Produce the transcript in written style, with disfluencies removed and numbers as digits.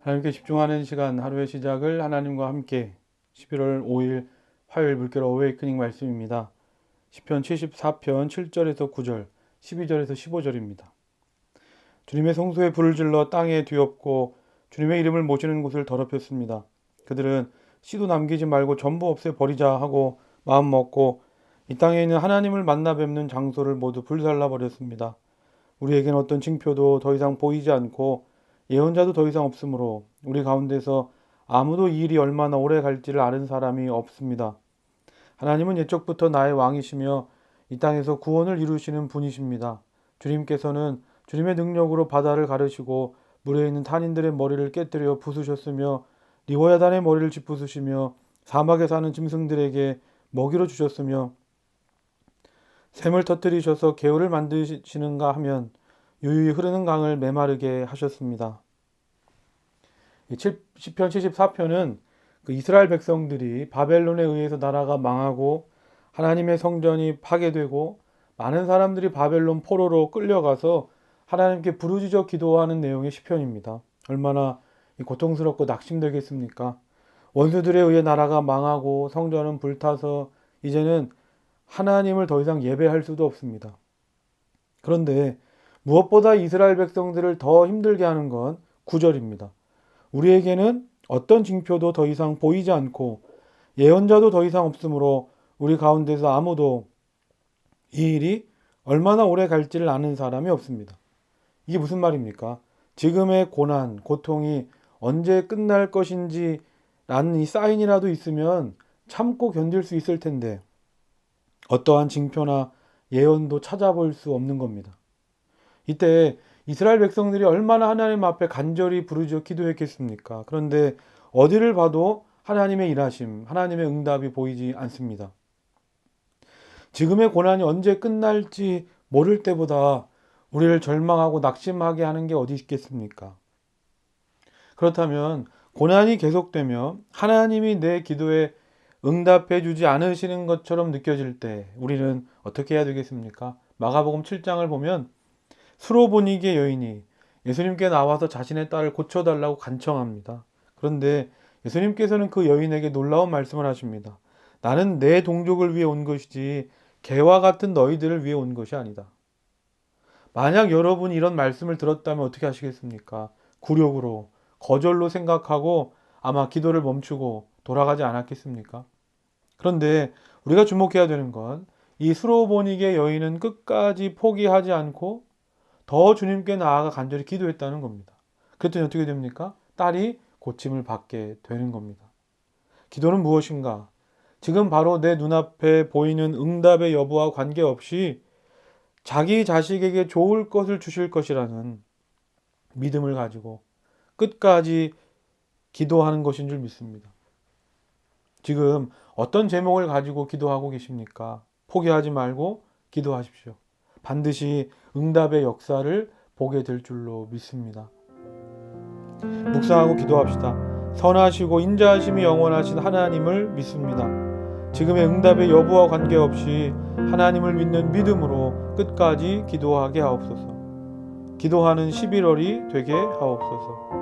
하나님께 집중하는 시간, 하루의 시작을 하나님과 함께 11월 5일 화요일 물결 어웨이크닝 말씀입니다. 시편 74편 7절에서 9절, 12절에서 15절입니다. 주님의 성소에 불을 질러 땅에 뒤엎고 주님의 이름을 모시는 곳을 더럽혔습니다. 그들은 씨도 남기지 말고 전부 없애버리자 하고 마음 먹고 이 땅에 있는 하나님을 만나 뵙는 장소를 모두 불살라 버렸습니다. 우리에겐 어떤 징표도 더 이상 보이지 않고 예언자도 더 이상 없으므로 우리 가운데서 아무도 이 일이 얼마나 오래 갈지를 아는 사람이 없습니다. 하나님은 옛적부터 나의 왕이시며 이 땅에서 구원을 이루시는 분이십니다. 주님께서는 주님의 능력으로 바다를 가르시고 물에 있는 탄인들의 머리를 깨뜨려 부수셨으며 리워야단의 머리를 짚부수시며 사막에 사는 짐승들에게 먹이로 주셨으며 샘을 터뜨리셔서 개울을 만드시는가 하면 유유히 흐르는 강을 메마르게 하셨습니다. 시편 74편은 이스라엘 백성들이 바벨론에 의해서 나라가 망하고 하나님의 성전이 파괴되고 많은 사람들이 바벨론 포로로 끌려가서 하나님께 부르짖어 기도하는 내용의 시편입니다. 얼마나 고통스럽고 낙심되겠습니까? 원수들에 의해 나라가 망하고 성전은 불타서 이제는 하나님을 더 이상 예배할 수도 없습니다. 그런데 무엇보다 이스라엘 백성들을 더 힘들게 하는 건 9절입니다. 우리에게는 어떤 징표도 더 이상 보이지 않고 예언자도 더 이상 없으므로 우리 가운데서 아무도 이 일이 얼마나 오래 갈지를 아는 사람이 없습니다. 이게 무슨 말입니까? 지금의 고난, 고통이 언제 끝날 것인지 라는 이 사인이라도 있으면 참고 견딜 수 있을 텐데 어떠한 징표나 예언도 찾아볼 수 없는 겁니다. 이때 이스라엘 백성들이 얼마나 하나님 앞에 간절히 부르짖어 기도했겠습니까? 그런데 어디를 봐도 하나님의 일하심, 하나님의 응답이 보이지 않습니다. 지금의 고난이 언제 끝날지 모를 때보다 우리를 절망하고 낙심하게 하는 게 어디 있겠습니까? 그렇다면 고난이 계속되며 하나님이 내 기도에 응답해 주지 않으시는 것처럼 느껴질 때 우리는 어떻게 해야 되겠습니까? 마가복음 7장을 보면 수로보니게 여인이 예수님께 나와서 자신의 딸을 고쳐달라고 간청합니다. 그런데 예수님께서는 그 여인에게 놀라운 말씀을 하십니다. 나는 내 동족을 위해 온 것이지 개와 같은 너희들을 위해 온 것이 아니다. 만약 여러분이 이런 말씀을 들었다면 어떻게 하시겠습니까? 굴욕으로, 거절로 생각하고 아마 기도를 멈추고 돌아가지 않았겠습니까? 그런데 우리가 주목해야 되는 건 이 수로보니게 여인은 끝까지 포기하지 않고 더 주님께 나아가 간절히 기도했다는 겁니다. 그랬더니 어떻게 됩니까? 딸이 고침을 받게 되는 겁니다. 기도는 무엇인가? 지금 바로 내 눈앞에 보이는 응답의 여부와 관계없이 자기 자식에게 좋을 것을 주실 것이라는 믿음을 가지고 끝까지 기도하는 것인 줄 믿습니다. 지금 어떤 제목을 가지고 기도하고 계십니까? 포기하지 말고 기도하십시오. 반드시 응답의 역사를 보게 될 줄로 믿습니다. 묵상하고 기도합시다. 선하시고 인자하심이 영원하신 하나님을 믿습니다. 지금의 응답의 여부와 관계없이 하나님을 믿는 믿음으로 끝까지 기도하게 하옵소서. 기도하는 11월이 되게 하옵소서.